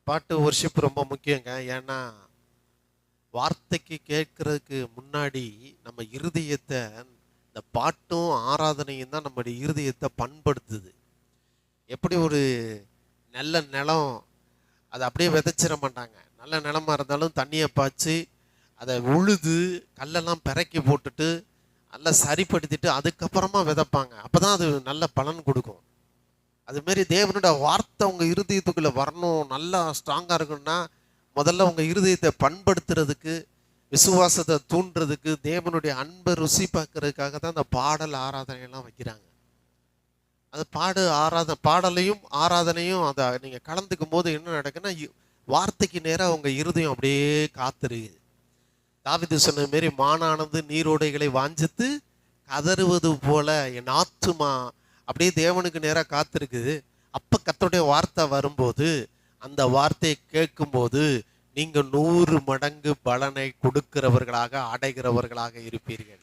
பாட்டு ஒர்ஷிப் ரொம்ப முக்கியங்க. ஏன்னா வார்த்தைக்கு கேட்கறதுக்கு முன்னாடி நம்ம இருதயத்தை இந்த பாட்டும் ஆராதனையும் தான் நம்முடைய இருதயத்தை பண்படுத்துது. எப்படி ஒரு நல்ல நிலம் அதை அப்படியே விதைச்சிட மாட்டாங்க. நல்ல நிலமா இருந்தாலும் தண்ணியை பாய்ச்சி அதை உழுது கல்லெல்லாம் பிறக்கி போட்டுட்டு நல்லா சரிப்படுத்திட்டு அதுக்கப்புறமா விதைப்பாங்க. அப்பதான் அது நல்ல பலன் கொடுக்கும். அதுமாரி தேவனுடைய வார்த்தை உங்க இருதயத்துக்குள்ள வரணும், நல்லா ஸ்ட்ராங்கா இருக்கணும்னா முதல்ல உங்க இருதயத்தை பண்படுத்துறதுக்கு, விசுவாசத்தை தூண்டுறதுக்கு, தேவனுடைய அன்பை ருசி பார்க்கறதுக்காக தான் அந்த பாடல் ஆராதனையெல்லாம் வைக்கிறாங்க. அது பாடலையும் ஆராதனையும் அதை நீங்க கலந்துக்கும் போது என்ன நடக்குன்னா வார்த்தைக்கு நேராக உங்க இருதயம் அப்படியே காத்திருக்குது. தாவீது சொன்ன மாரி மானானது நீரோடைகளை வாஞ்சித்து கதறுவது போல என் ஆத்துமா அப்படியே தேவனுக்கு நேராக காத்திருக்குது. அப்ப கர்த்தருடைய வார்த்தை வரும்போது அந்த வார்த்தையை கேட்கும்போது நீங்க 100 மடங்கு பலனை கொடுக்கிறவர்களாக அடைகிறவர்களாக இருப்பீர்கள்.